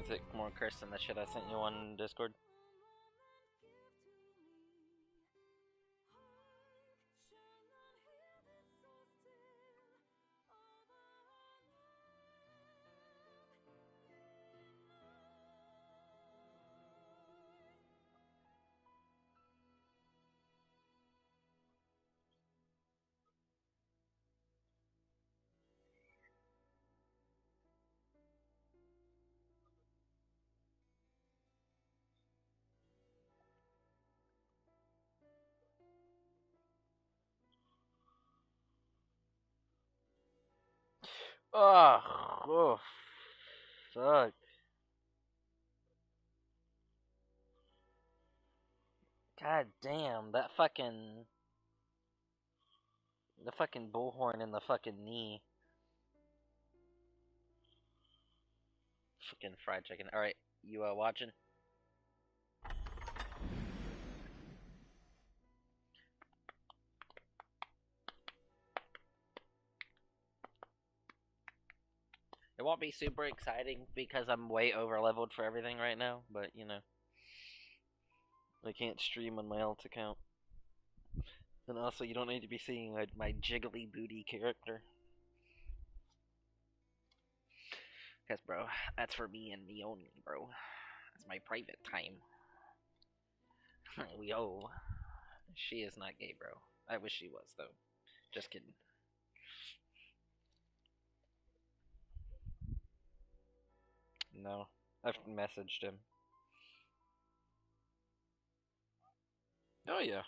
Is it more cursed than the shit I sent you on Discord? Oh, fuck. God damn, that fucking... The fucking bullhorn in the fucking knee. Fucking fried chicken. Alright, you watching? It won't be super exciting because I'm way over leveled for everything right now, but you know. I can't stream on my alt account. And also, you don't need to be seeing my jiggly booty character. Because, bro, that's for me and me only, bro. That's my private time. Yo. She is not gay, bro. I wish she was, though. Just kidding. No. I've messaged him. Oh, yeah.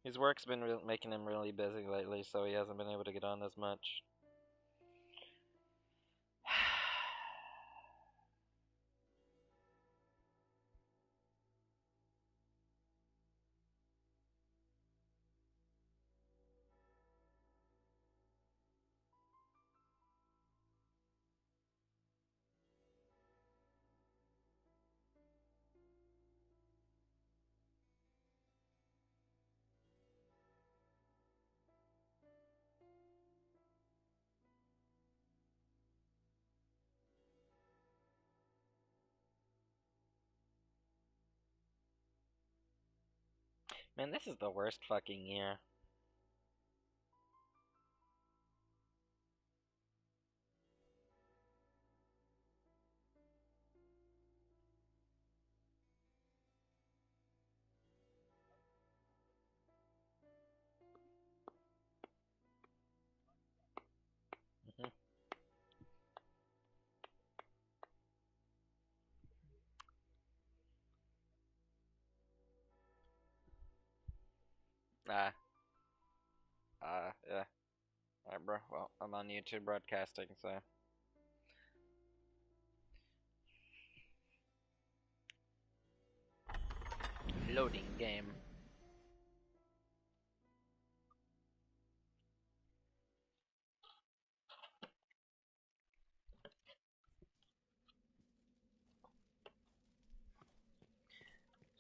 His work's been making him really busy lately, so he hasn't been able to get on as much. Man, this is the worst fucking year. Mhm. Ah. Yeah. Alright, bro. Well, I'm on YouTube broadcasting, so. Loading game.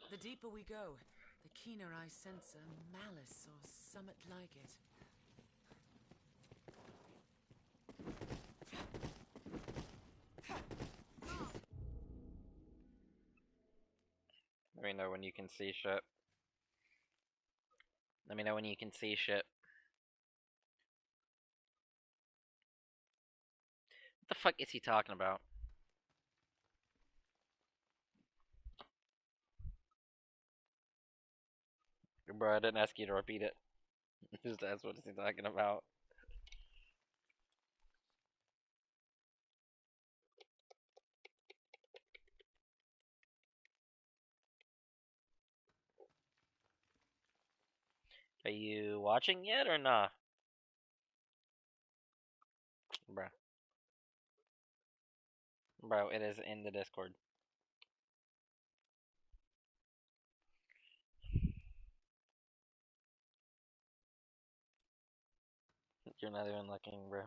The deeper we go, the keener I sense a malice or summit like it. Let me know when you can see shit. Let me know when you can see shit. What the fuck is he talking about? Bro, I didn't ask you to repeat it. Just ask what is he talking about. Are you watching yet or not? Bro. Bro, it is in the Discord. You're not even looking, bro.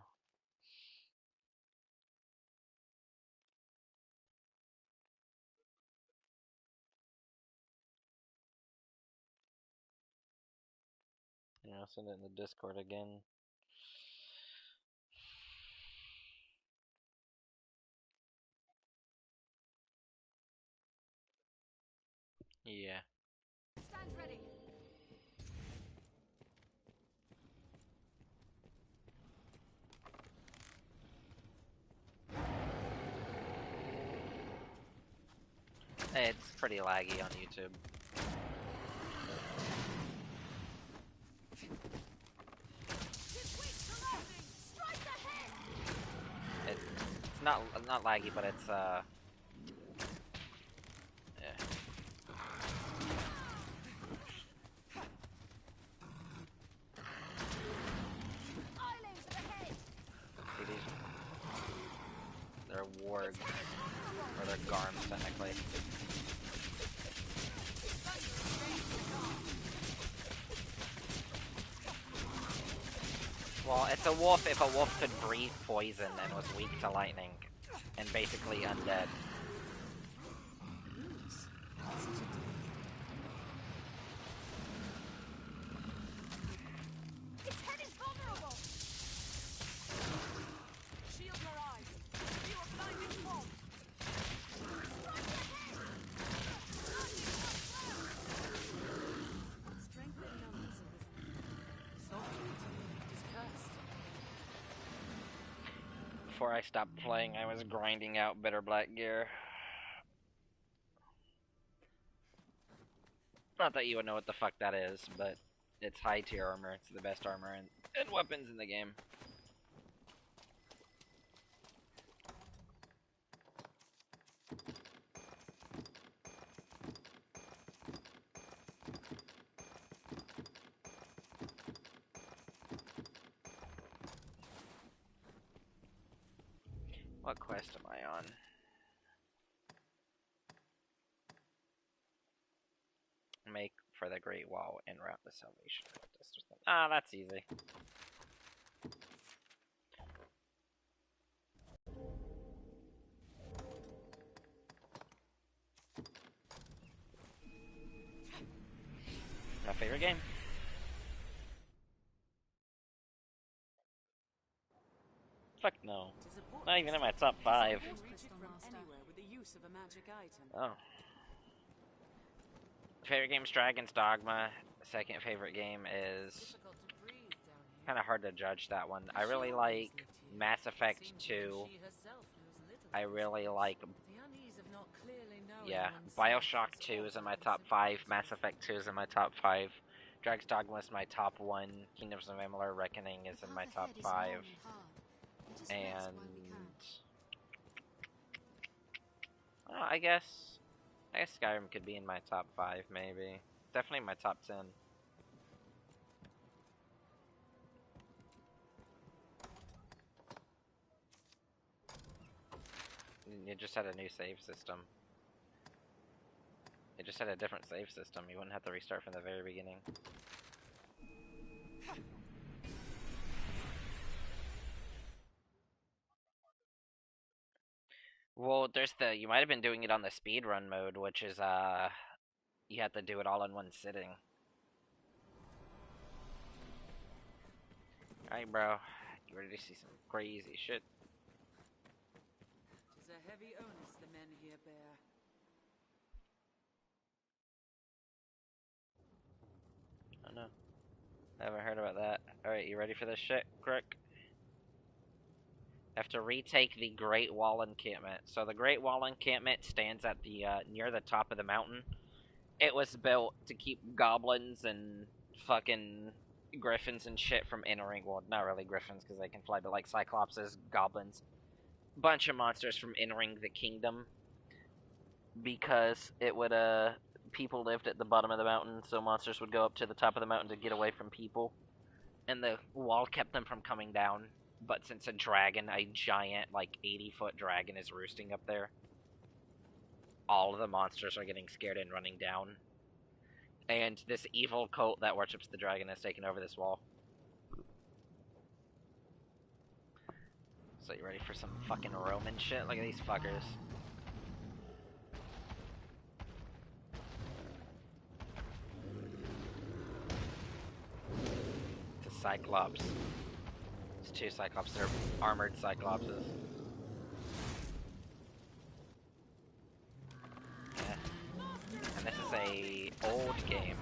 I'll send it in the Discord again. Yeah. Stand ready. It's pretty laggy on YouTube. It's not laggy, but it's yeah. See these? They're wargs, or they're garms technically. Well, it's a wolf if a wolf could breathe poison and was weak to lightning, and basically undead. Its head is vulnerable. Shield your eyes. You are blinding fog. Strike the head. Strength in numbers arisen. Sovereignty is cursed. Before I stopped playing, I was grinding out bitter black gear. Not that you would know what the fuck that is, but it's high tier armor. It's the best armor and weapons in the game. What quest am I on? Make for the Great Wall and route the Salvation. Ah, that's easy. My favorite game. Fuck no. Not even in my top 5. Oh. Favorite game is Dragon's Dogma. Second favorite game is kind of hard to judge that one. I really like Mass Effect 2. I really like, yeah, Bioshock 2 is in my top 5. Mass Effect 2 is in my top 5. Dragon's Dogma is my top 1. Kingdoms of Amalur Reckoning is in my top 5. And I guess Skyrim could be in my top 5, maybe. Definitely my top 10. You just had a new save system. It just had a different save system. You wouldn't have to restart from the very beginning. Well, there's you might have been doing it on the speedrun mode, which is, you have to do it all in one sitting. Alright, bro. You ready to see some crazy shit? 'Tis a heavy onus the men here bear. I don't know. I haven't heard about that. Alright, you ready for this shit, Crook? Have to retake the Great Wall encampment. So the Great Wall encampment stands at the near the top of the mountain. It was built to keep goblins and fucking griffins and shit from entering. Well, not really griffins because they can fly, but like cyclopses, goblins, bunch of monsters from entering the kingdom. Because it would people lived at the bottom of the mountain, so monsters would go up to the top of the mountain to get away from people, and the wall kept them from coming down. But since a giant, like 80-foot dragon, is roosting up there, all of the monsters are getting scared and running down. And this evil cult that worships the dragon has taken over this wall. So you ready for some fucking Roman shit? Look at these fuckers. It's a Cyclops. It's 2 Cyclops. They're armored Cyclopses. Yeah. And this is a a old game.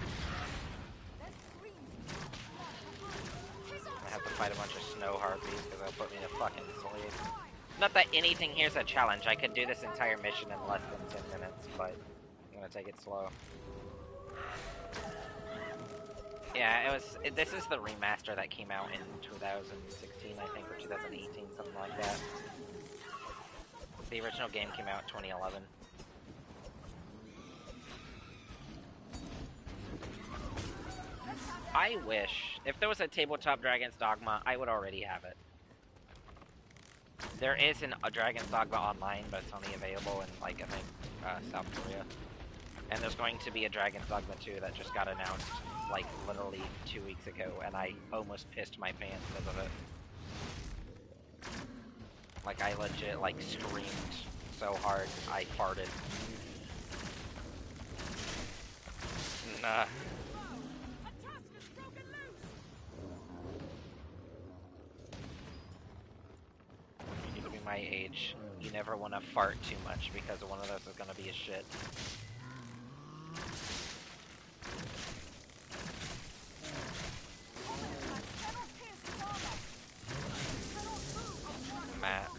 I have to fight a bunch of snow harpies because they'll put me to fucking sleep. Not that anything here's a challenge. I could do this entire mission in less than 10 minutes, but I'm gonna take it slow. Yeah, this is the remaster that came out in 2016, I think, or 2018, something like that. The original game came out in 2011. I wish, if there was a Tabletop Dragon's Dogma, I would already have it. There is a Dragon's Dogma online, but it's only available in, like, I think, South Korea. And there's going to be a Dragon's Dogma 2 that just got announced, like, literally 2 weeks ago, and I almost pissed my pants because of it. Like, I legit, like, screamed so hard, I farted. Nah. You need to be my age. You never want to fart too much because one of those is going to be a shit. Matt.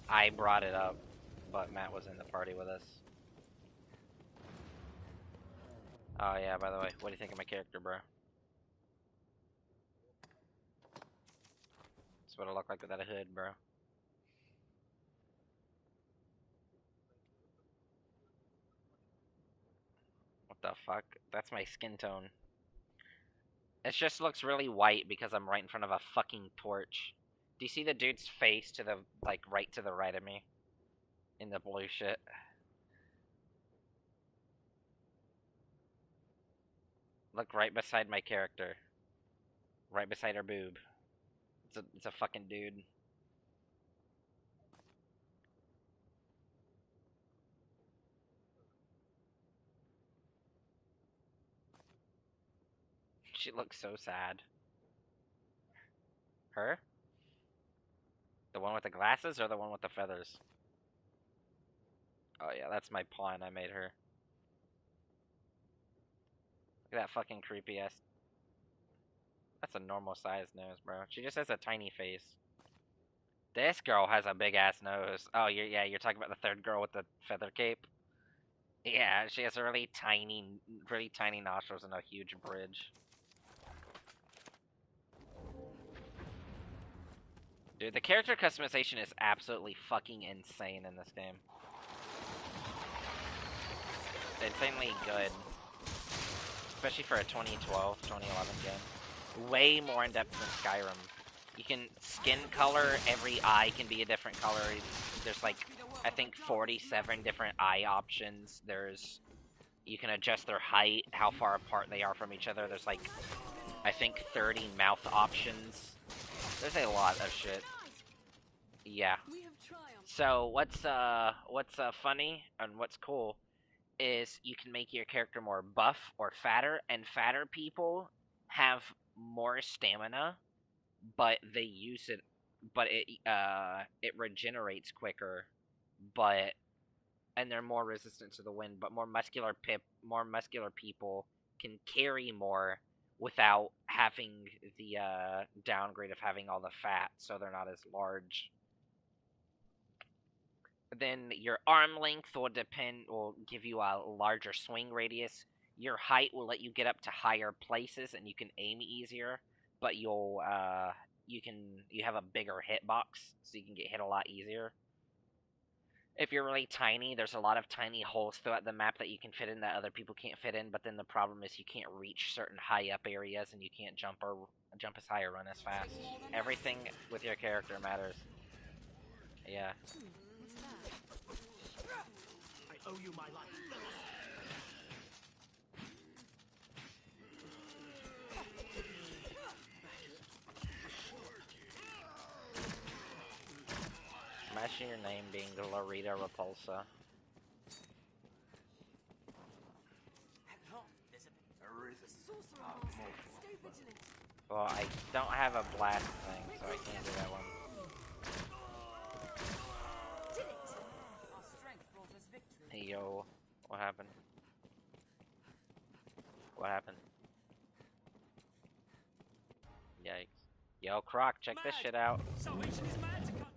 I brought it up, but Matt was in the party with us. Oh yeah, by the way, what do you think of my character, bro? That's what I look like without a hood, bro. What the fuck? That's my skin tone. It just looks really white because I'm right in front of a fucking torch. Do you see the dude's face to the, like, right to the right of me? In the blue shit. Look right beside my character. Right beside her boob. It's a fucking dude. She looks so sad. Her? The one with the glasses or the one with the feathers? Oh yeah, that's my pawn. I made her. Look at that fucking creepy ass. That's a normal sized nose, bro. She just has a tiny face. This girl has a big ass nose. Oh, you're talking about the third girl with the feather cape? Yeah, she has really tiny nostrils and a huge bridge. Dude, the character customization is absolutely fucking insane in this game. It's insanely good. Especially for a 2012, 2011 game. Way more in-depth than Skyrim. You can skin color, every eye can be a different color. There's like, I think 47 different eye options. You can adjust their height, how far apart they are from each other. There's like, I think 30 mouth options. There's a lot of shit. Yeah. So what's funny and what's cool is you can make your character more buff or fatter, and fatter people have more stamina, but they use it, but it regenerates quicker, and they're more resistant to the wind. But more muscular people can carry more without having the downgrade of having all the fat, so they're not as large. Then your arm length will give you a larger swing radius. Your height will let you get up to higher places and you can aim easier, but you have a bigger hitbox, so you can get hit a lot easier. If you're really tiny, there's a lot of tiny holes throughout the map that you can fit in that other people can't fit in, but then the problem is you can't reach certain high up areas and you can't jump as high or run as fast. Everything with your character matters. Yeah. I owe you my life. Imagine your name being Lorita Repulsa. Well, I don't have a blast thing, so I can't do that one. Hey, yo, what happened? Croc, check this shit out. Salvation is mad to cut.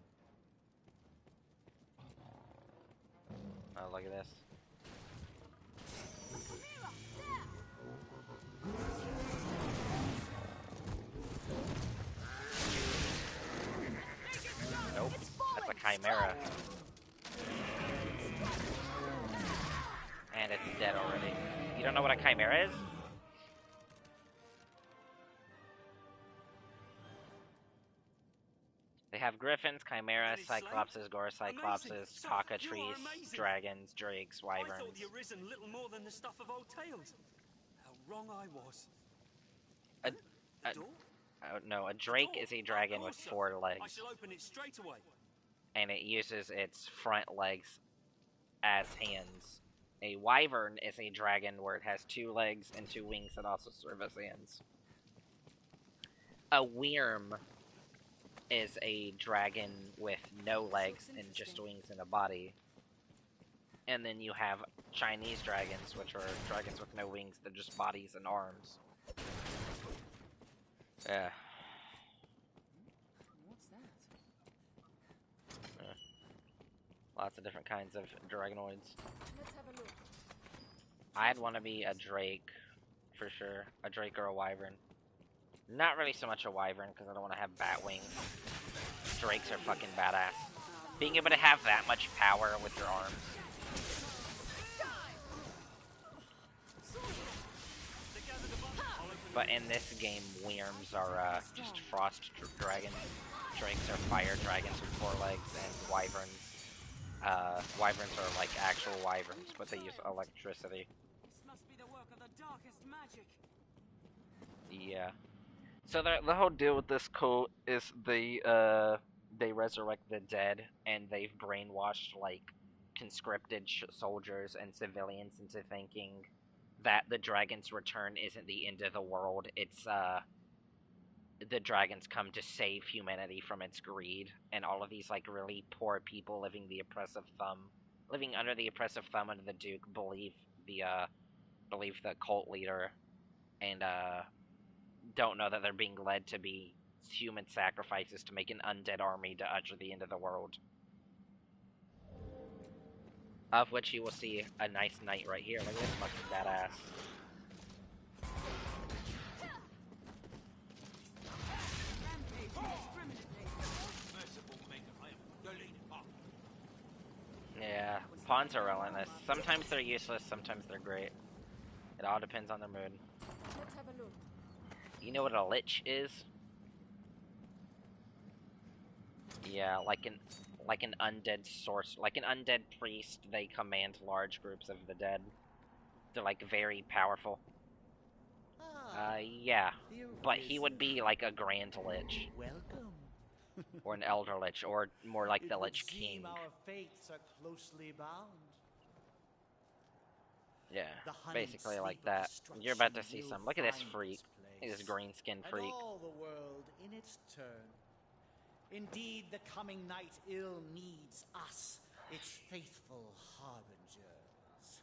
Oh, look at this. Nope, that's a chimera. And it's dead already. You don't know what a chimera is? They have griffins, chimeras, cyclopses, gorocyclopses, cockatrices, dragons, drakes, I thought wyverns. the Arisen little more than the stuff of old tales. How wrong I was. A, The door? no, a drake is a dragon with 4 I legs, shall open it straight away. and it uses its front legs as hands. A wyvern is a dragon where it has 2 legs and 2 wings that also serve as hands. A wyrm is a dragon with no legs and just wings and a body. And then you have Chinese dragons, which are dragons with no wings, they're just bodies and arms. Yeah. What's that? Lots of different kinds of dragonoids. Let's have a look. I'd want to be a drake, for sure. A drake or a wyvern. Not really so much a wyvern, because I don't want to have bat wings. Drakes are fucking badass. Being able to have that much power with your arms. But in this game, wyrms are just frost dragons. Drakes are fire dragons with 4 legs, and wyverns are like actual wyverns, but they use electricity. This must be the work of the darkest magic. Yeah. So the whole deal with this cult is they resurrect the dead, and they've brainwashed like conscripted soldiers and civilians into thinking that the dragon's return isn't the end of the world. It's the dragons come to save humanity from its greed, and all of these like really poor people living under the oppressive thumb of the Duke believe the cult leader, and don't know that they're being led to be human sacrifices to make an undead army to usher the end of the world. Of which you will see a nice knight right here. Look at this fucking badass. Yeah, pawns are relentless. Sometimes they're useless, sometimes they're great. It all depends on their mood. Let's have a look. You know what a lich is? Yeah, like an undead source, like an undead priest. They command large groups of the dead. They're like very powerful. Yeah, but he would be like a grand lich. Welcome. Or an elder lich, or more like the It would Lich seem King. our fates are closely bound. Yeah, The honeyed basically sleep like of that. You're about to see destruction some. will Look at this find freak. this This green skinned and freak. all the world in its turn. Indeed, the coming night ill needs us, its faithful harbingers.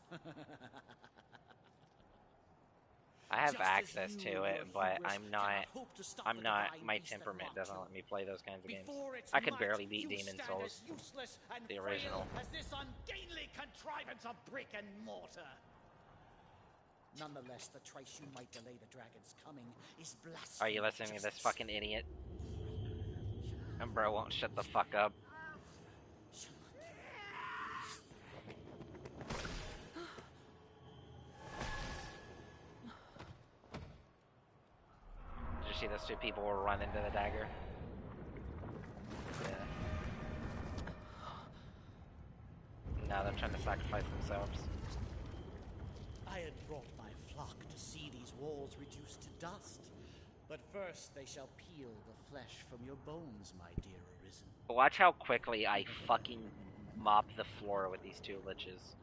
I have Just as access you to and it, your but hubris I'm not. cannot hope to stop I'm the not. divine My beast that temperament mocked doesn't you. let me play those kinds of games. Before its I could might, barely beat you Demon stand Souls, as useless and the frail original. as this ungainly contrivance of brick and mortar. Nonetheless, the trice you might delay the dragon's coming is blasphemy. Are you listening to this fucking idiot? And bro won't shut the fuck up. Did you see those 2 people were run into the dagger? Yeah. Now they're trying to sacrifice themselves. I had brought my flock to see these walls reduced to dust. But first they shall peel the flesh from your bones, my dear Arisen. Watch how quickly I fucking mop the floor with these 2 liches.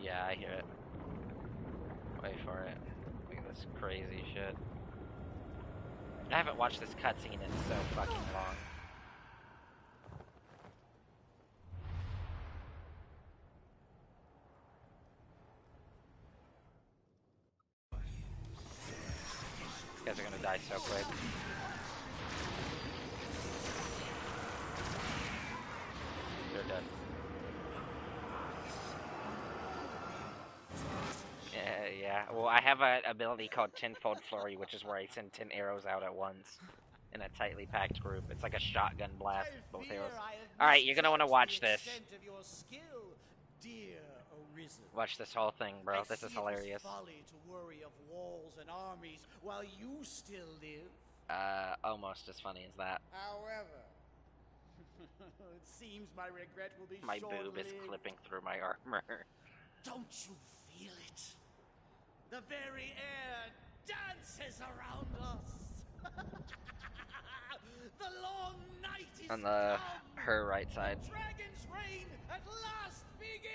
Yeah, I hear it. Wait for it. Look at this crazy shit. I haven't watched this cutscene in so fucking long. die so quick. They're dead. Yeah. Well, I have an ability called Tenfold Flurry, which is where I send 10 arrows out at once in a tightly packed group. It's like a shotgun blast, both arrows. Alright, you're gonna want to watch this. Watch this whole thing, bro. This is hilarious. Folly to worry of walls and armies while you still live. Almost as funny as that. However, it seems my regret will be My short-lived. boob is clipping through my armor. Don't you feel it? The very air dances around us. The long night is On come. her right side. The dragon's reign at last begins.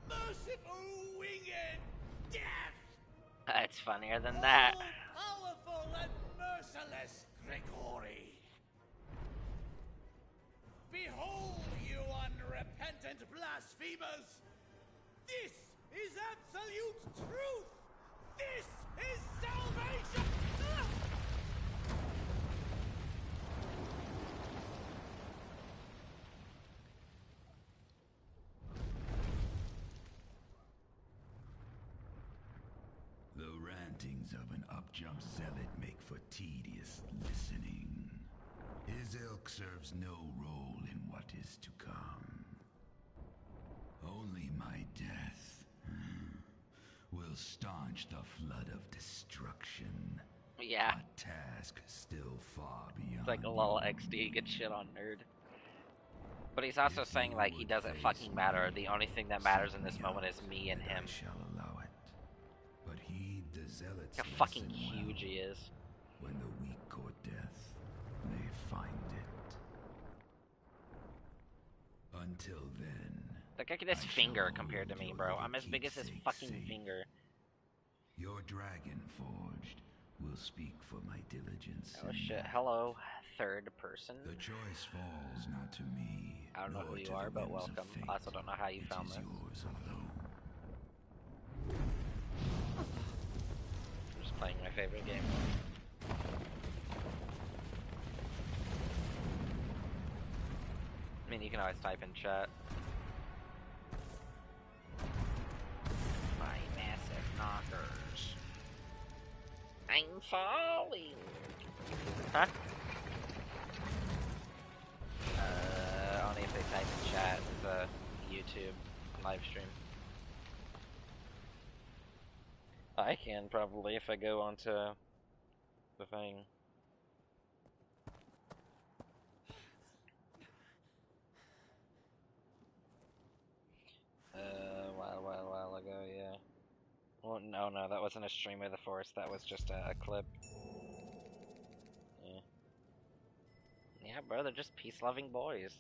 Merciful winged death! It's funnier than that. Powerful and merciless Grigori! Behold, you unrepentant blasphemers! This is absolute truth! This is salvation! The rantings of an up-jump zealot make for tedious listening. His ilk serves no role in what is to come. Only my death will staunch the flood of destruction. Yeah. A task still far beyond. It's like a little XD, good shit on nerd. But he's also saying, like, he doesn't fucking matter. The only thing that matters in this moment is me and him. I shall allow it. But heed the zealot's Look how fucking lesson huge well. he is. When the weak court death, they find it. Until then. Look at his finger compared to me, bro. I'm as big as his fucking finger. Your dragon forged will speak for my diligence. Oh shit. Hello, third person. The choice falls not to me. I don't know who you are, but welcome. I also don't know how you found this. Yours alone. I'm just playing my favorite game. I mean, you can always type in chat. My massive knockers. I'm falling. Huh? Only if they type in chat. It's a YouTube live stream. I can probably if I go onto the thing. While ago, yeah. Well, no, that wasn't a stream of the forest. That was just a clip. Yeah. Yeah, bro, they're just peace-loving boys.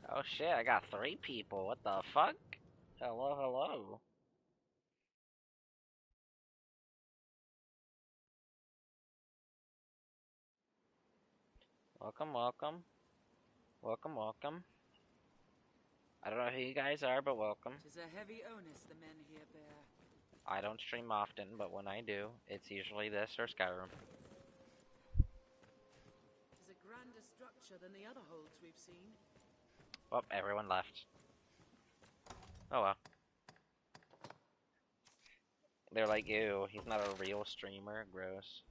Oh shit, I got 3 people. What the fuck? Hello, hello. Welcome, welcome. Welcome, welcome. I don't know who you guys are, but welcome. 'Tis a heavy onus the men here bear. I don't stream often, but when I do, it's usually this or Skyrim. 'Tis a grander structure than the other holds we've seen. Oh, everyone left. Oh well. They're like, ew, he's not a real streamer. Gross.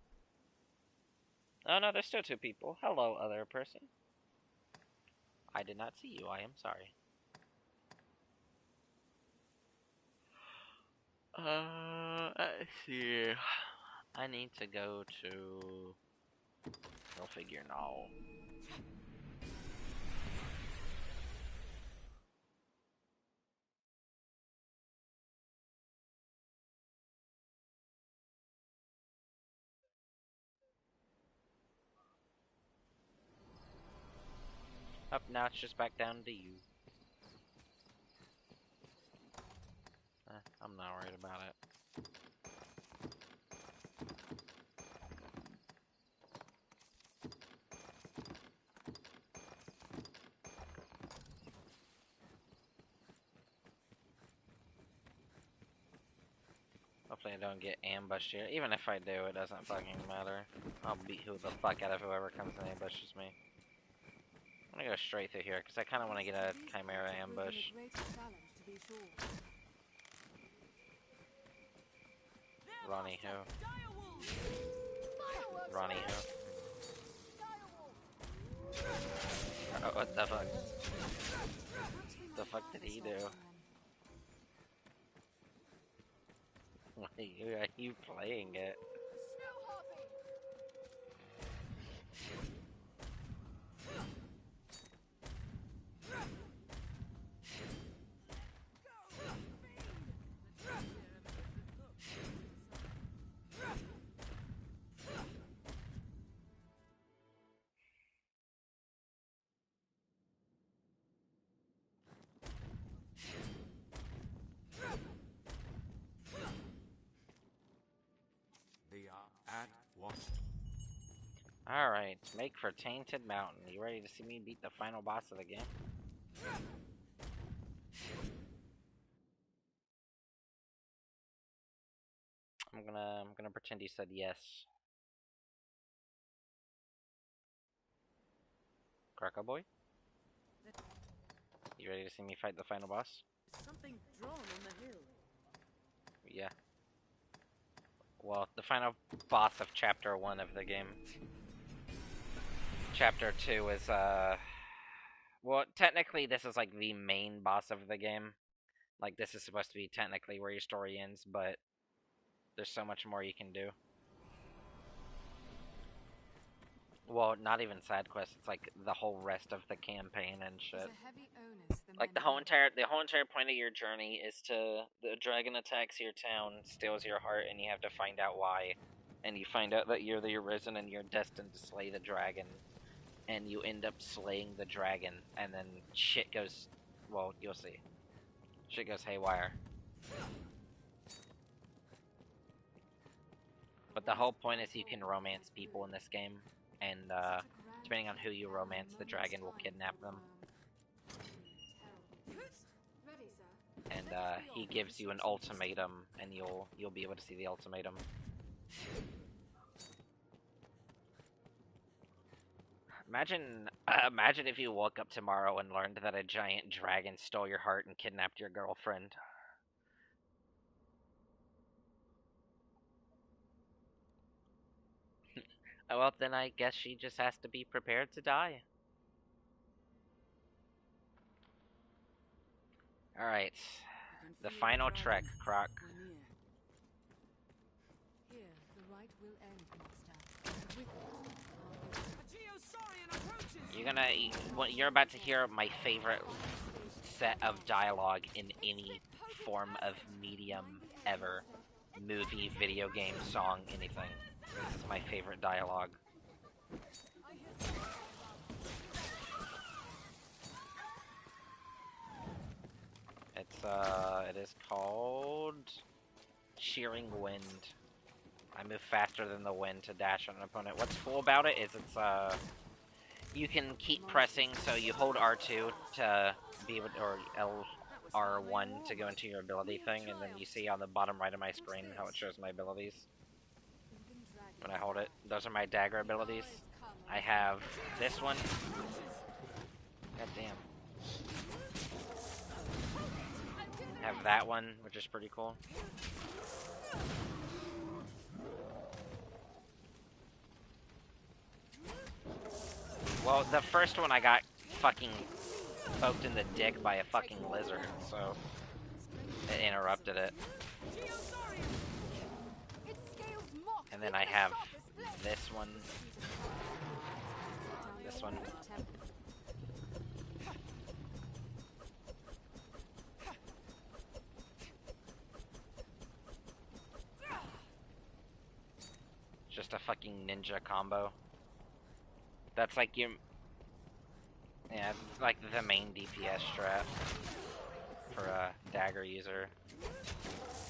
Oh no, there's still 2 people. Hello, other person. I did not see you. I am sorry. Let's see. I need to go to... Go figure now. Up now, it's just back down to you. I'm not worried about it. Hopefully I don't get ambushed here. Even if I do, it doesn't fucking matter. I'll beat who the fuck out of whoever comes and ambushes me. I'm gonna go straight through here, because I kind of want to get a Chimera ambush. Ronnie who? Ronnie who? Oh, what the fuck? The fuck did he do? Why are you playing it? They are at Washington. Alright, make for Tainted Mountain. You ready to see me beat the final boss of the game? I'm gonna pretend you said yes. Krakow boy? You ready to see me fight the final boss? Something drawn on the hill. Yeah. Well, the final boss of Chapter 1 of the game. Chapter 2 is, well, technically this is like the main boss of the game. Like, this is supposed to be technically where your story ends, but there's so much more you can do. Well, not even side quests, it's like the whole rest of the campaign and shit. Like the whole entire point of your journey is the dragon attacks your town, steals your heart, and you have to find out why. And you find out that you're the Arisen and you're destined to slay the dragon. And you end up slaying the dragon, and then shit goes, well, you'll see. Shit goes haywire. But the whole point is you can romance people in this game, and depending on who you romance, the dragon will kidnap them. And he gives you an ultimatum, and you'll be able to see the ultimatum. Imagine if you woke up tomorrow and learned that a giant dragon stole your heart and kidnapped your girlfriend. Oh, well, then I guess she just has to be prepared to die. Alright. The final trek, Croc. Here, the rite will end, Master. You're about to hear my favorite set of dialogue in any form of medium ever. Movie, video game, song, anything. This is my favorite dialogue. It is called Shearing Wind. I move faster than the wind to dash on an opponent. What's cool about it is you can keep pressing, so you hold R2 to be able to, or R1 to go into your ability thing, and then you see on the bottom right of my screen how it shows my abilities. When I hold it, those are my dagger abilities. I have this one. God damn. I have that one, which is pretty cool. Well, the first one I got fucking poked in the dick by a fucking lizard, so it interrupted it. And then I have this one. This one. Just a fucking ninja combo. That's like your... Yeah, it's like the main DPS strat for a dagger user.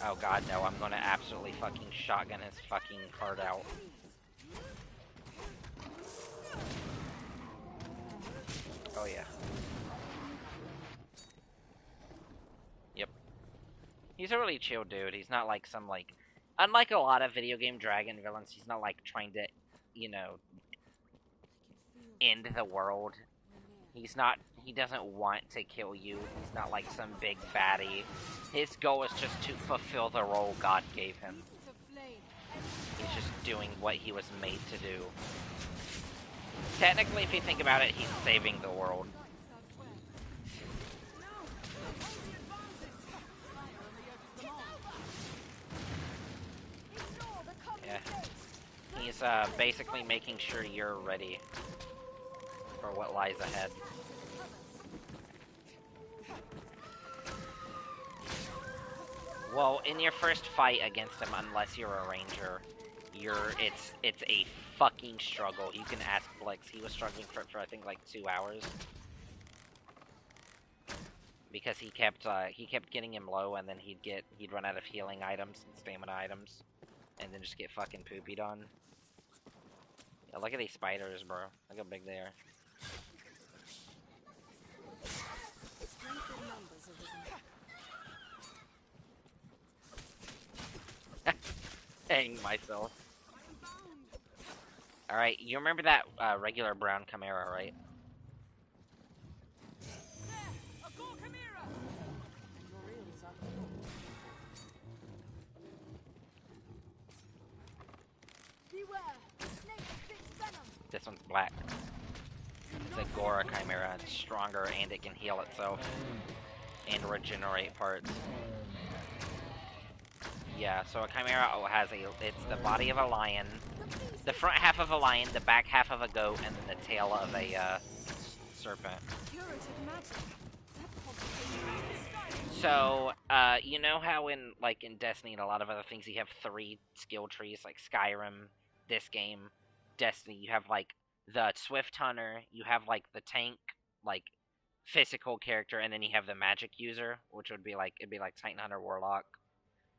Oh god, no, I'm gonna absolutely fucking shotgun his fucking card out. Oh yeah. Yep. He's a really chill dude. He's not like some like, unlike a lot of video game dragon villains, he's not like trying to, you know, end the world. He's not, he doesn't want to kill you. He's not like some big baddie. His goal is just to fulfill the role God gave him. He's just doing what he was made to do. Technically, if you think about it, he's saving the world. Yeah. He's basically making sure you're ready for what lies ahead. Well, in your first fight against him, unless you're a ranger, it's a fucking struggle. You can ask Blix. He was struggling for I think like 2 hours. Because he kept getting him low, and then he'd run out of healing items and stamina items, and then just get fucking poopied on. Yeah, look at these spiders, bro. Look how big they are. Hang myself. Alright, you remember that regular brown chimera, right? This one's black. It's a Gora chimera. It's stronger, and it can heal itself and regenerate parts. Yeah, so a chimera has it's the body of a lion, the front half of a lion, the back half of a goat, and then the tail of a serpent. So, you know how in Destiny and a lot of other things you have 3 skill trees, like Skyrim, this game, Destiny, you have like the Swift Hunter, you have like the tank, like physical character, and then you have the magic user, which would be like, it'd be like Titan Hunter Warlock.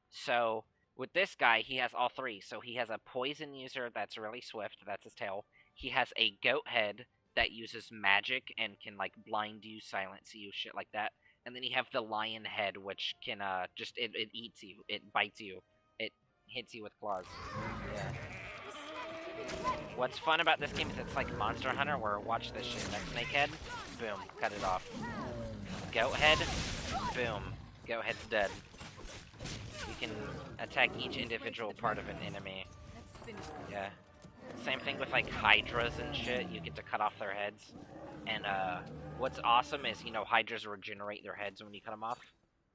So with this guy, he has all 3. So he has a poison user that's really swift, that's his tail. He has a goat head that uses magic and can like blind you, silence you, shit like that. And then you have the lion head, which can just it eats you, it bites you, it hits you with claws. Yeah. What's fun about this game is it's like Monster Hunter, where watch this shit. That snake head, boom, cut it off. Goat head, boom, goat head's dead. You can attack each individual part of an enemy. Yeah. Same thing with like hydras and shit. You get to cut off their heads. And what's awesome is, you know, hydras regenerate their heads when you cut them off.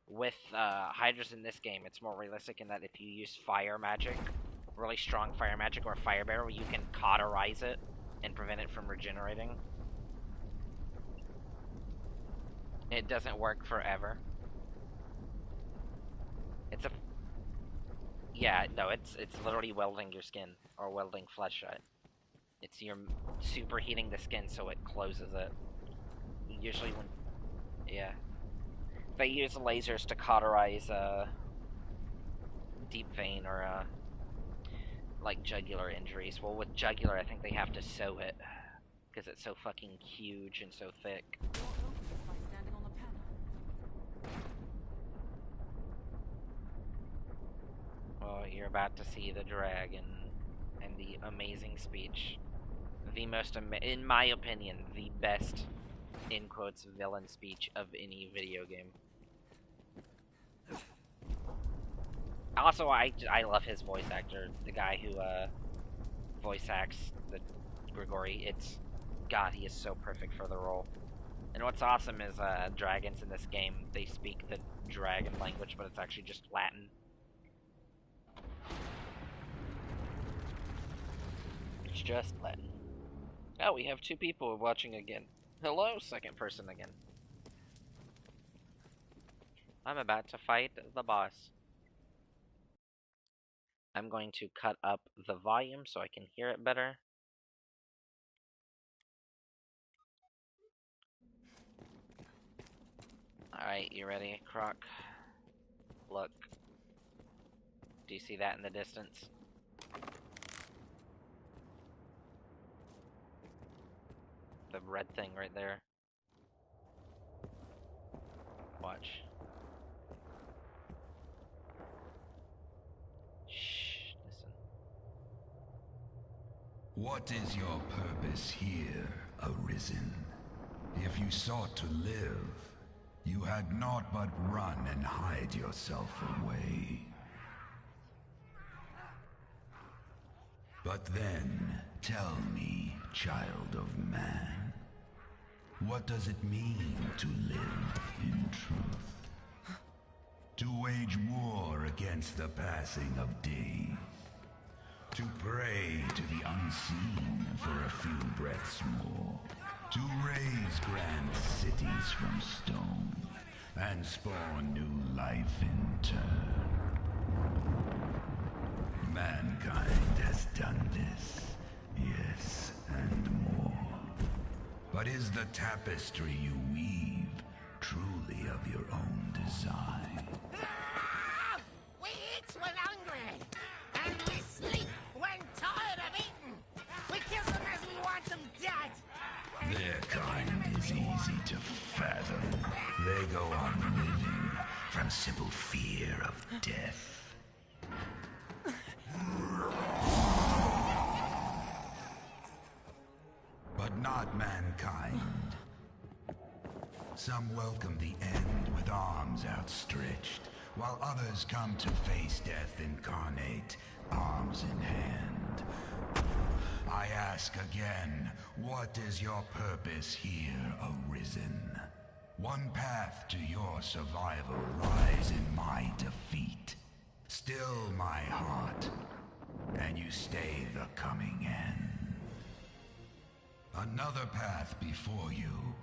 With hydras in this game, it's more realistic in that if you use fire magic, really strong fire magic or fire barrel, you can cauterize it and prevent it from regenerating. It doesn't work forever. It's a Yeah, no, it's literally welding your skin or welding flesh shut. It's you're superheating the skin so it closes it. Usually when, yeah, they use lasers to cauterize deep vein or like jugular injuries. Well, with jugular, I think they have to sew it because it's so fucking huge and so thick. Well, you're about to see the dragon and the amazing speech. The most, in my opinion, the best, in quotes, villain speech of any video game. Also, I love his voice actor, the guy who voice acts the Grigori. God, he is so perfect for the role. And what's awesome is dragons in this game, they speak the dragon language, but it's actually just Latin. It's just Latin. Oh, we have 2 people watching again. Hello, second person again. I'm about to fight the boss. I'm going to cut up the volume so I can hear it better. Alright, you ready, Croc? Look. Do you see that in the distance? The red thing right there. Watch. Shh, listen. What is your purpose here, Arisen? If you sought to live, you had naught but run and hide yourself away. But then, tell me, child of man, what does it mean to live in truth? To wage war against the passing of days. To pray to the unseen for a few breaths more. To raise grand cities from stone and spawn new life in turn. Mankind has done this, yes, and more. But is the tapestry you weave truly of your own design? We eat when hungry, and we sleep when tired of eating. We kill them as we want them dead. Their kind is easy to fathom. They go on living from simple fear of death. But not mankind. Some welcome the end with arms outstretched, while others come to face death incarnate, arms in hand. I ask again, what is your purpose here, Arisen? One path to your survival lies in my defeat. Still my heart, and you stay the coming end. Another path before you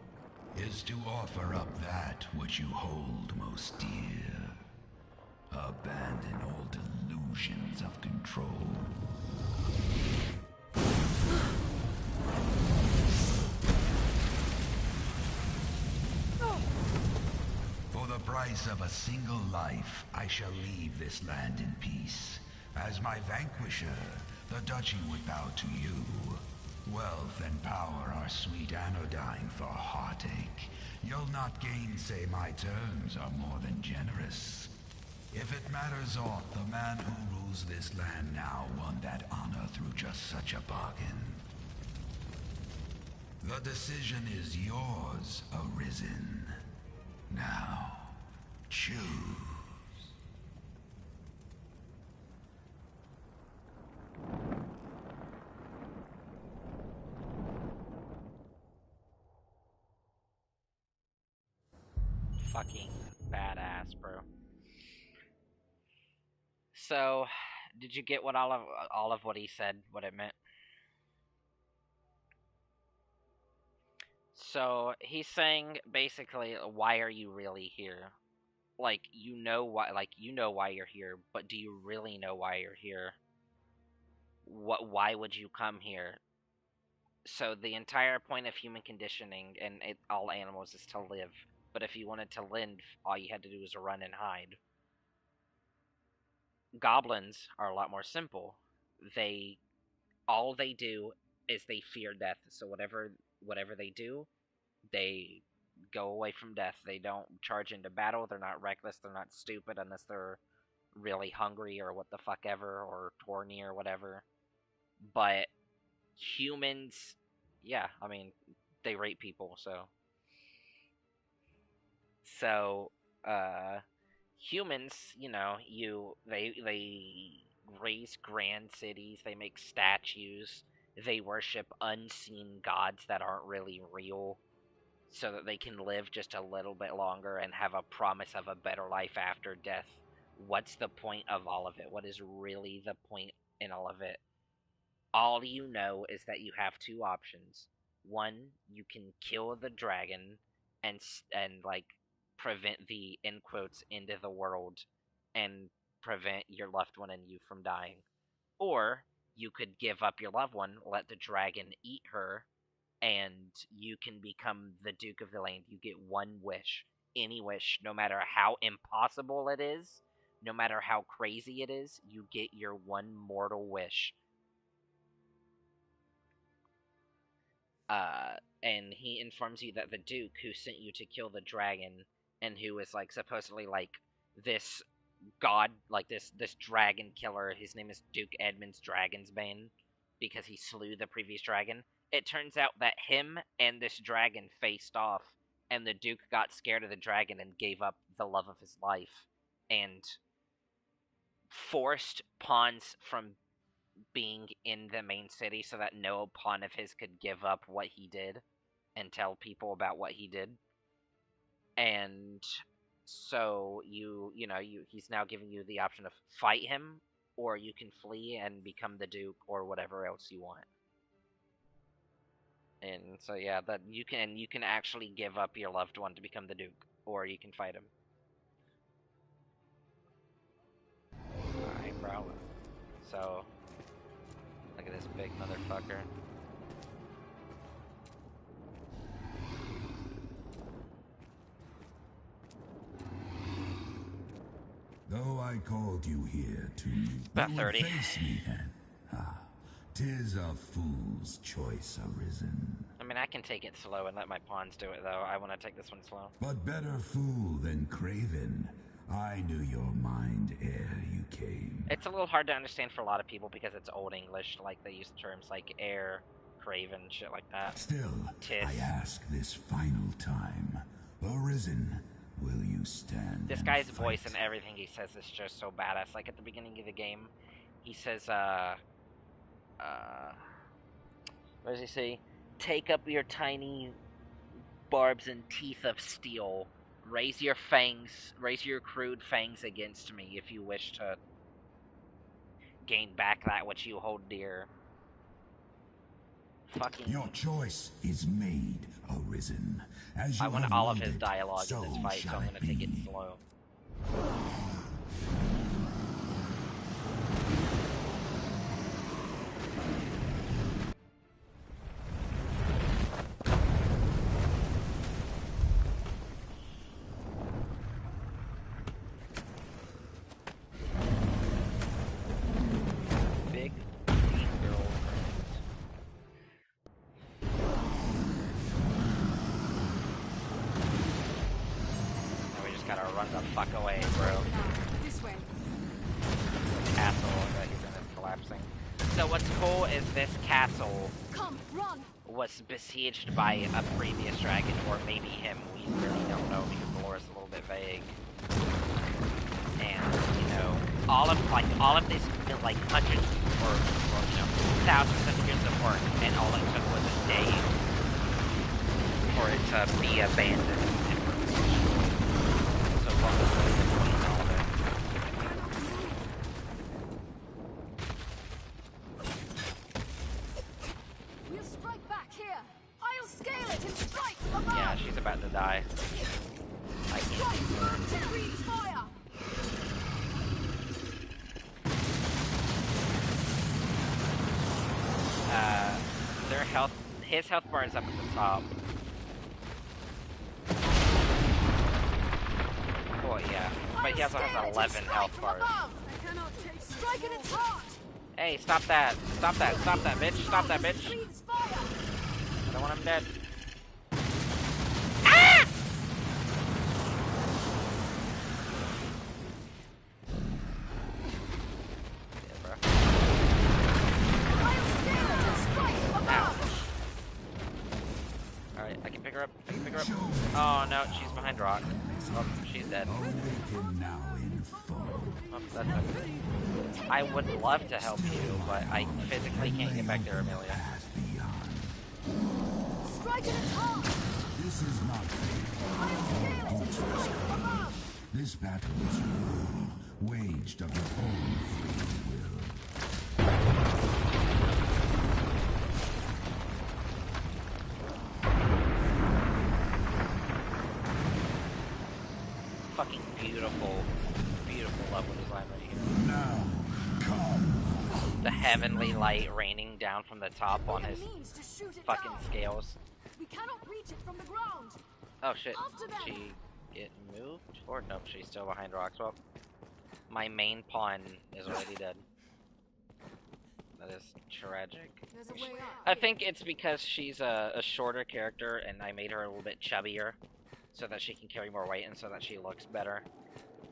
is to offer up that which you hold most dear. Abandon all delusions of control. For the price of a single life, I shall leave this land in peace. As my vanquisher, the duchy would bow to you. Wealth and power are sweet anodyne for heartache. You'll not gainsay my terms are more than generous. If it matters aught, the man who rules this land now won that honor through just such a bargain. The decision is yours, Arisen. Now, choose. Fucking badass, bro. So, did you get what all of what he said, what it meant? So, he's saying basically, why are you really here? Like, you know why you're here, but do you really know why you're here? Why would you come here? So the entire point of human conditioning and all animals is to live. But if you wanted to live, all you had to do was run and hide. Goblins are a lot more simple. They all they do is they fear death. So whatever they do, they go away from death. They don't charge into battle. They're not reckless. They're not stupid unless they're really hungry or what the fuck ever or torny or whatever. But humans, yeah, I mean, they rape people, so humans, they raise grand cities, they make statues, they worship unseen gods that aren't really real so that they can live just a little bit longer and have a promise of a better life after death. What's the point of all of it? What is really the point in all of it? All you know is that you have two options. One, you can kill the dragon and like prevent the in quotes end of the world and prevent your loved one and you from dying. Or you could give up your loved one, let the dragon eat her, and you can become the Duke of the Land. You get one wish. any wish, no matter how impossible it is, no matter how crazy it is, you get your one mortal wish. And he informs you that the Duke who sent you to kill the dragon, and who is like supposedly like this god, like this dragon killer, his name is Duke Edmund's Dragonsbane, because he slew the previous dragon. It turns out that him and this dragon faced off, and the Duke got scared of the dragon and gave up the love of his life, and forced pawns from being in the main city so that no pawn of his could give up what he did and tell people about what he did. And so he's now giving you the option of fight him, or you can flee and become the Duke, or whatever else you want. And so yeah, that you can actually give up your loved one to become the Duke, or you can fight him. Alright, bro. So look at this big motherfucker. Though I called you here to meet, About you 30. would face me then. Ah, 'tis a fool's choice arisen. I mean, I can take it slow and let my pawns do it, though. I want to take this one slow. But better fool than craven. I knew your mind ere you came. It's a little hard to understand for a lot of people because it's Old English, like they use terms like heir, craven, shit like that. Still, Tis. I ask this final time. Arisen, will you stand This and guy's fight? voice and everything he says is just so badass. Like at the beginning of the game, he says, what does he say? Take up your tiny barbs and teeth of steel. Raise your fangs, raise your crude fangs against me if you wish to gain back that which you hold dear. Fucking. Your choice is made, Arisen. As you I want have all of willed his it, dialogue so in this fight, so shall I'm it gonna take it be. slow. Big, deep girlfriend. And we just gotta run the fuck away, bro. This way. Castle that he's in is collapsing. So what's cool is this castle Come, run! was besieged by a previous dragon, or maybe him. We really don't know because the lore is a little bit vague. And all of this, like hundreds or thousands of years of work, and all it took was a day for it to be abandoned. So what was really the point in all of it? We'll strike back here! I'll scale it and strike from above! Yeah, she's about to die. I can't Strike! do her. It breathes fire! His health bar is up at the top. Oh yeah, but he also has 11 health bars. I cannot take strike at its heart! Hey, stop that! Stop that! Stop that, bitch! Stop that, bitch! Breathes fire! I don't want him dead. Yeah, bro. I'll scale it and strike from above! Alright, I can pick her up. I can pick her up. Oh no, she's behind rock. Oh, she's dead. Awaken now in full. Oh, that's okay. I would love to help you, but I physically can't get back there, Amelia. Path beyond. Strike at its heart! This is not fair. I'll scale it and strike from above! This battle is your own, waged of your own free will. Fucking beautiful, beautiful level design right here. Now, come. The heavenly light raining down from the top on his Means to shoot it fucking down. scales. We cannot reach it from the ground. Oh shit. After them. She get moved? Or nope, she's still behind rocks. Well, my main pawn is already dead. That is tragic. There's a way up. I think it's because she's a shorter character, and I made her a little bit chubbier, so that she can carry more weight and so that she looks better.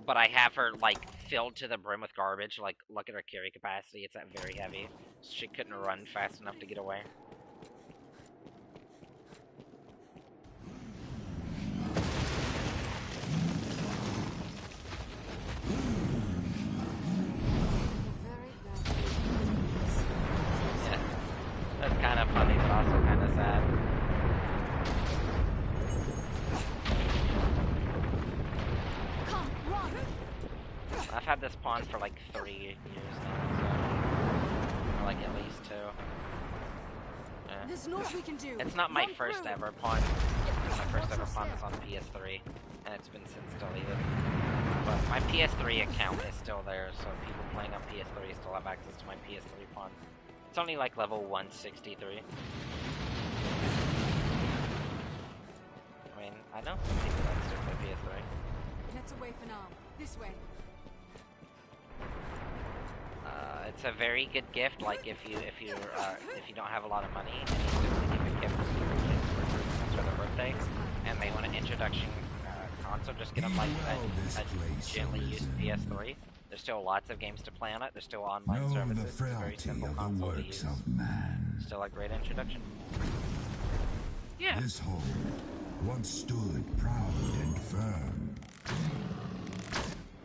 But I have her, like, filled to the brim with garbage. Like, look at her carry capacity. It's at very heavy. She couldn't run fast enough to get away. Yeah, that's kind of funny, but also kind of sad. Come, run. I've had this pawn for like 3 years now, so... or like at least 2. Yeah. There's naught we can do. It's not my Run first through. ever pawn. My first ever pawn is on PS3, and it's been since deleted. But my PS3 account is still there, so people playing on PS3 still have access to my PS3 pawn. It's only like level 163. I mean, I know some people that still play PS3. Let's away for now. This way. It's a very good gift. Like if you don't have a lot of money and you just need a good gift for your kids for Christmas or their birthday, and they want an introduction console, just get them like a gently used PS3. There's still lots of games to play on it. There's still online services. It's a very simple console to use. Still a great introduction. Yeah. This home once stood proud and firm.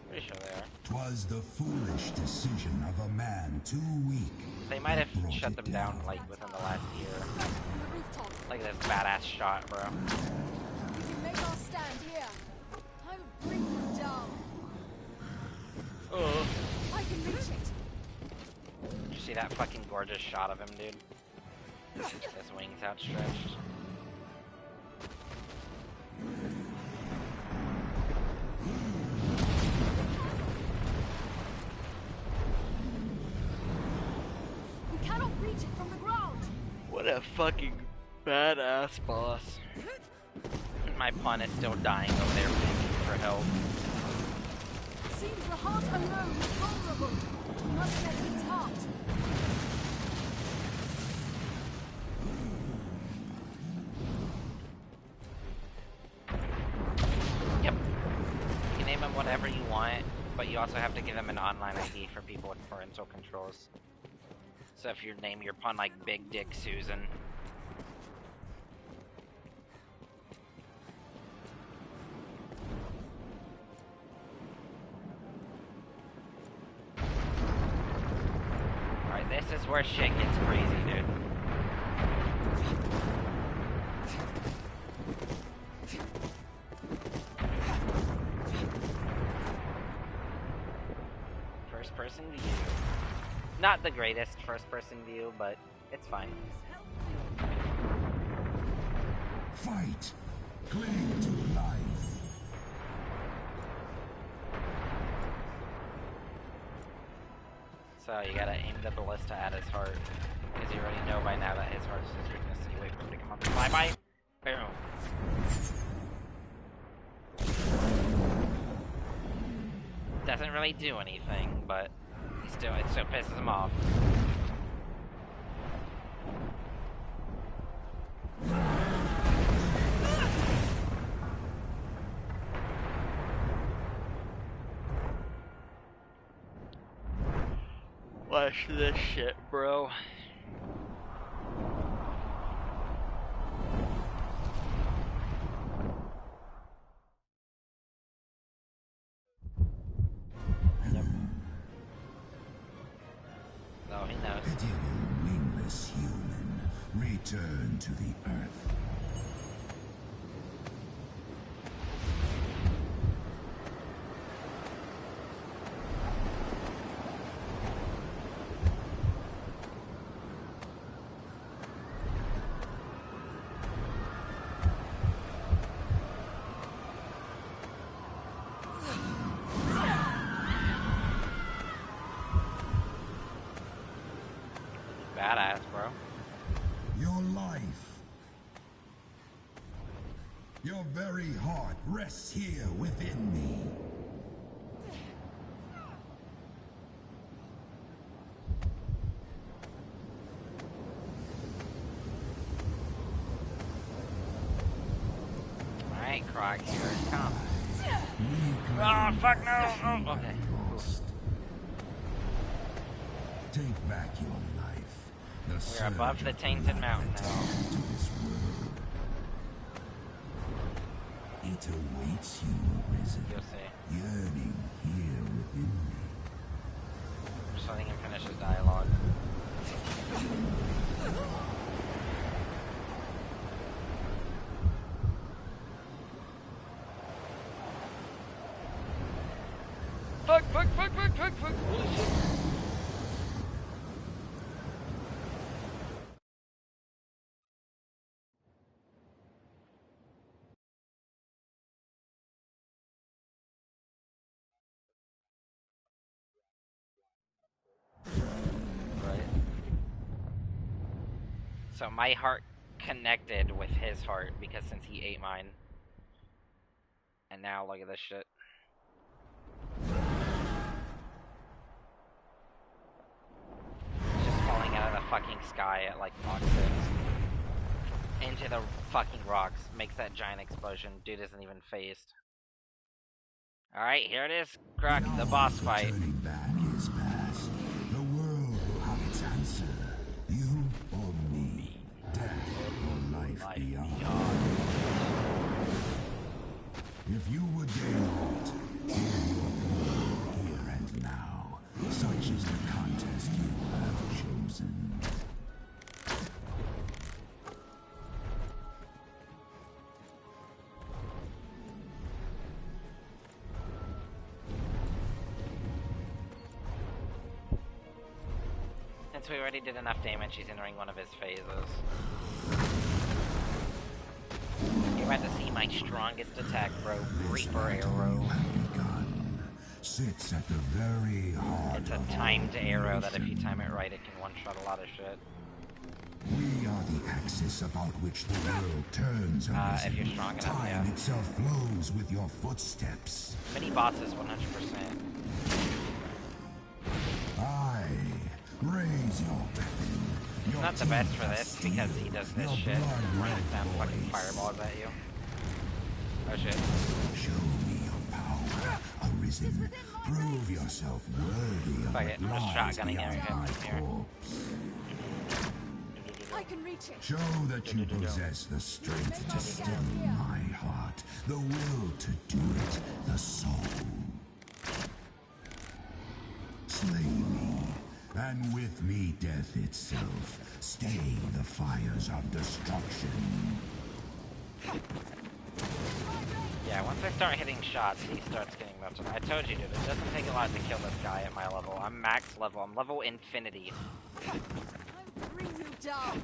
Pretty sure they are. 'Twas the foolish decision of a man too weak. They might have that brought shut it them down like within the last year. On the rooftop. Like this badass shot, bro. We can make our stand here. I will bring them down. Oh. I can reach it. Did you see that fucking gorgeous shot of him, dude? His wings outstretched. We cannot reach it from the ground. What a fucking badass boss. My pawn is still dying over there begging for help. Seems the heart alone is vulnerable. We must get its heart. Yep. You can name him whatever you want, but you also have to give him an online ID for people with parental controls. So if you name your pawn like Big Dick Susan. Alright, this is where shit gets crazy, dude. First person view. Not the greatest first person view, but it's fine. Fight! Cling to life! So you gotta aim the ballista at his heart, because you already know by now that his heart is his weakness, so you wait for him to come up and fly by. Boom. Doesn't really do anything, but it still pisses him off. Watch this shit, bro. Yep. Oh, he knows. Pitiable, wingless human, return to the earth. Badass, bro. Your life very heart rests here within me. Alright, Croc, here it comes. Oh, fuck no! Oh, okay. Take back your life. We're above the Tainted Mountain now. It awaits you, Risen. You'll see. Yearning here within me. Just letting him finish his dialogue. Fuck! Holy shit. Right. So my heart connected with his heart because since he ate mine. And now look at this shit. It's just falling out of the fucking sky at like Mach 6. Into the fucking rocks. Makes that giant explosion. Dude isn't even phased. Alright, here it is. Croc, the boss fight. Turning back is past. The world will have its answer. You or me. Death or life beyond. If you would gain aught, give your all here and now. Such is the contest you have chosen. Since we already did enough damage, he's entering one of his phases. You're about to see my strongest attack, bro. Reaper Arrow. Sits at the very heart. It's a timed arrow that if you time it right, it can one-shot a lot of shit. We are the axis about which the world turns. If you're strong enough, Time yeah. itself flows with your footsteps. Mini bosses, 100%. I raise your weapon. It's not the best for this because he does this shit. Rams down fucking fireballs at you. Oh shit. Show me your power, Arisen. Prove yourself worthy of Fuck it, I'm just shotgunning my here. corpse. I can reach it. Show that you possess the strength to still my heart, the will to do it, the soul. Slay me, and with me death itself. Stay the fires of destruction. Yeah, once I start hitting shots, he starts getting melted. I told you, dude, it doesn't take a lot to kill this guy at my level. I'm max level. I'm level infinity. Bring you down.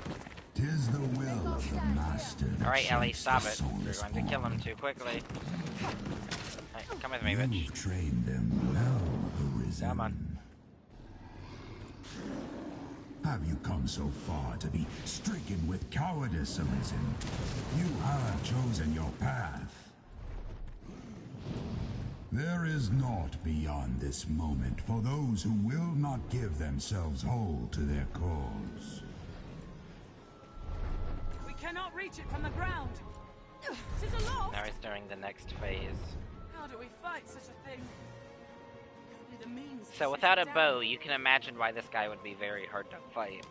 Tis the will of the master. Alright, Ellie, stop it. You're going to kill him too quickly. Hey, come with me, bitch. You've trained them well, Arisen. Come on. Have you come so far to be stricken with cowardice, Arisen? You have chosen your path. There is naught beyond this moment for those who will not give themselves whole to their cause. We cannot reach it from the ground. It is aloft. Now he's during the next phase. How do we fight such a thing? Only the means to So shoot without it a bow, down. you can imagine why this guy would be very hard to fight.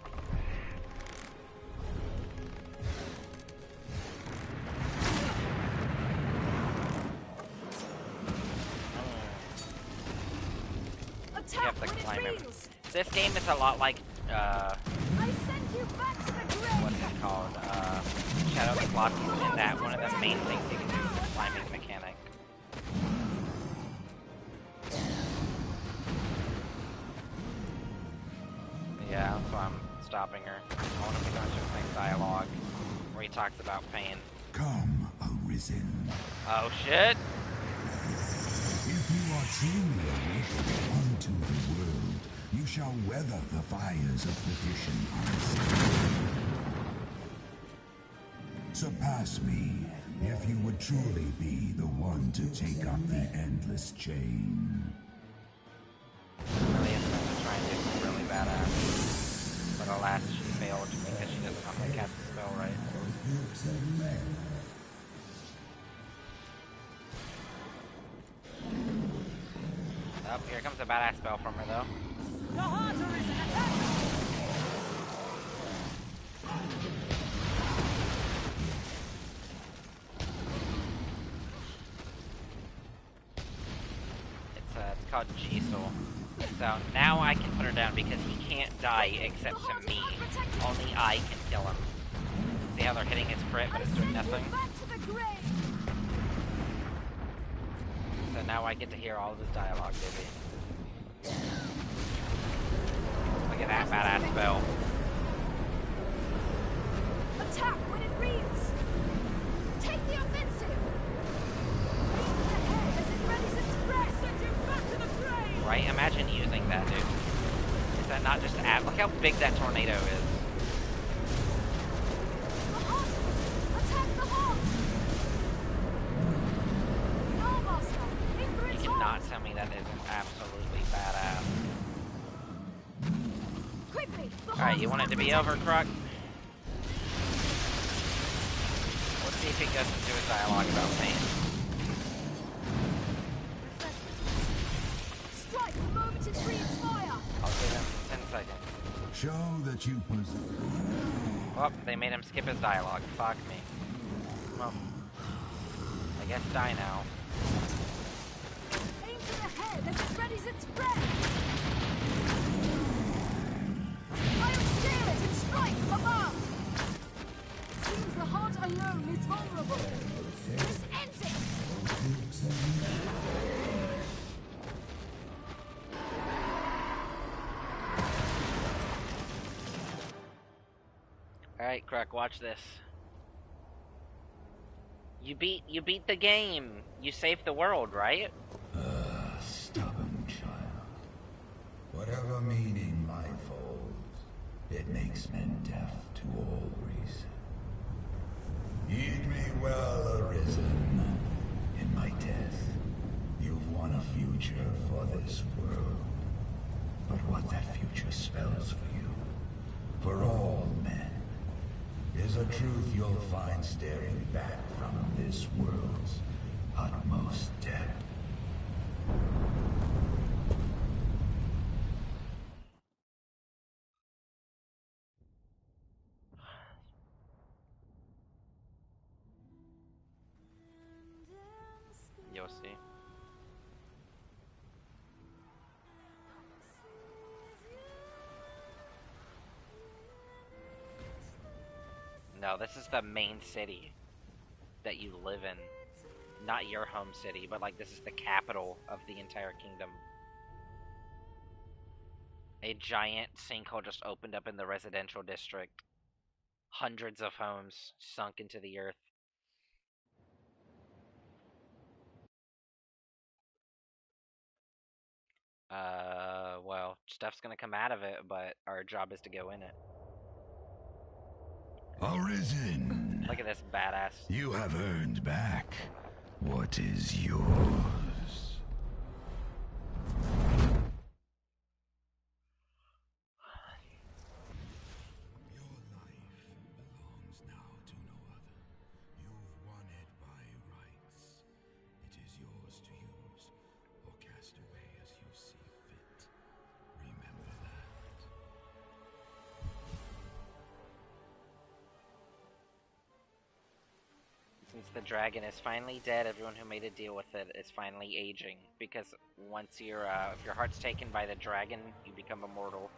You have to climb him. This game is a lot like, I send you back to the grave. what's it called? Shadow of the Colossus, in that one of the main things you can do is the climbing mechanic. Yeah, so I'm stopping her. I want to go into his next dialogue, where he talks about pain. Come, Arisen. Oh shit! If you are truly awakened unto the world, you shall weather the fires of perdition unscathed. Surpass me, If you would truly be the one to take up the endless chain. Really is going to try and do some really badass. But alas, she failed because she doesn't know how to cast the spell right. Oh, here comes a badass spell from her though. The heart arisen, attack! It's called Gisel. So now I can put her down because he can't die except to me. Only I can kill him. See how they're hitting his crit, but it's doing nothing? So now I get to hear all of his dialogue, baby. Look at that badass spell. Attack when it reads. Take the offensive. Aim the head as it readies its breath. Send you back to the grave. Right? Imagine using that, dude. Is that not just look how big that tornado is. The heart. Attack the heart. No, Master. Aim for You its cannot heart. tell me that isn't absolutely badass. Quickly. Alright, you want it to be over, Kruk? Let's see if he goes into his dialogue about pain. Strike the moment it breathes fire. I'll give him 10 seconds. Show that you possess. Oh, they made him skip his dialogue. Fuck me. Well, I guess die now. Aim for the head as it readies its breath. I'll scale it and strike from above. Seems the heart alone is vulnerable. This ends it. Alright, Kruk, watch this. You beat the game. You saved the world, right? Stubborn child. Whatever meaning life holds, it makes men deaf to all reason. Heed me well, Arisen. In my death, you've won a future for this world. But what that future spells for you, for all men, is a truth you'll find staring back from this world's utmost depth. You'll see. No, this is the main city that you live in. Not your home city, but like this is the capital of the entire kingdom. A giant sinkhole just opened up in the residential district. Hundreds of homes sunk into the earth. Well, stuff's gonna come out of it, but our job is to go in it. Arisen! Look at this badass. You have earned back what is yours. Your life belongs now to no other. You've won it by rights. It is yours to use or cast away as you see fit. Remember that. Since the dragon is finally dead, everyone who made a deal with it is finally aging. Because once if your heart's taken by the dragon, you become immortal.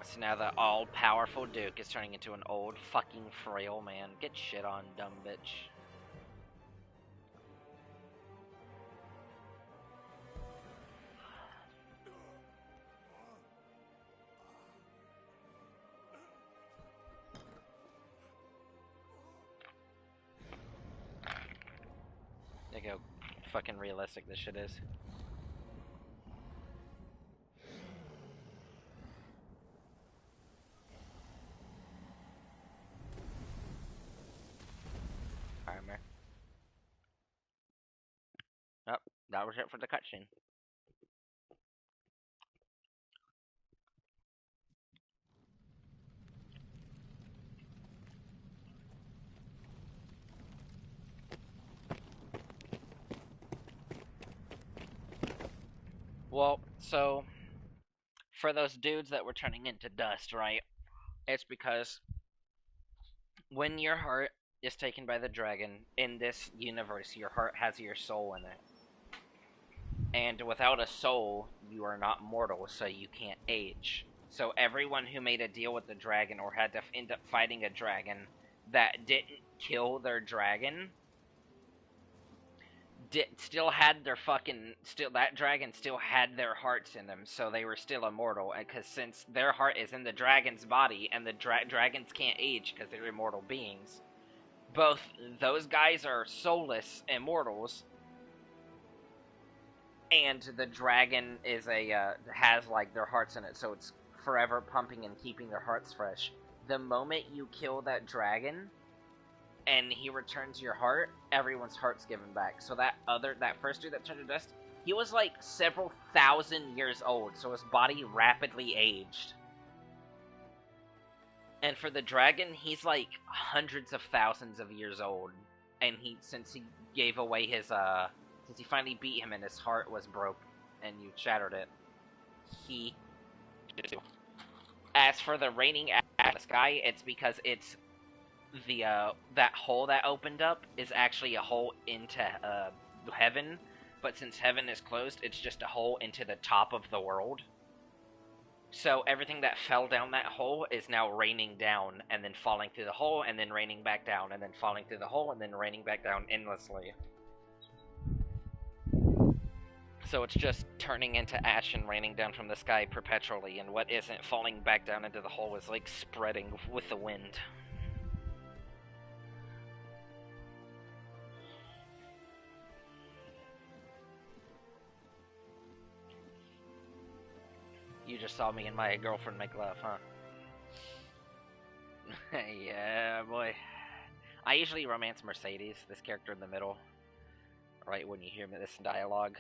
So now the all-powerful Duke is turning into an old fucking frail man. Get shit on, dumb bitch. Look how fucking realistic this shit is. that was it for the cutscene. Well, so for those dudes that were turning into dust, right? It's because when your heart is taken by the dragon in this universe, your heart has your soul in it. And without a soul, you are not mortal, so you can't age. So everyone who made a deal with the dragon or had to end up fighting a dragon that didn't kill their dragon still had their that dragon still had their hearts in them, so they were still immortal. Because since their heart is in the dragon's body and the dragons can't age because they're immortal beings, both those guys are soulless immortals, and the dragon is has like their hearts in it, so it's forever pumping and keeping their hearts fresh. The moment you kill that dragon and he returns your heart, everyone's heart's given back. So that first dude that turned to dust, he was like several thousand years old, so his body rapidly aged. And for the dragon, he's like hundreds of thousands of years old. And since he gave away his since you finally beat him and his heart was broke and you shattered it, he. As for the raining ash in the sky, it's because it's the that hole that opened up is actually a hole into heaven, but since heaven is closed, it's just a hole into the top of the world. So everything that fell down that hole is now raining down and then falling through the hole and then raining back down and then falling through the hole and then raining back down endlessly. So it's just turning into ash and raining down from the sky perpetually, and what isn't falling back down into the hole is like spreading with the wind. You just saw me and my girlfriend make love, huh? Yeah, boy. I usually romance Mercedes, this character in the middle, right when you hear this dialogue.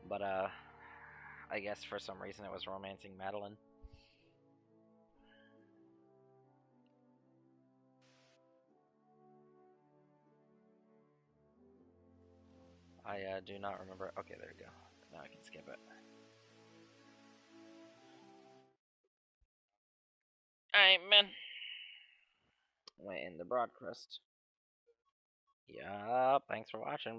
But, I guess for some reason it was romancing Madeline. I, do not remember. Okay, there we go. Now I can skip it. Alright, man. Went in the broadcast. Yup, thanks for watching, bro.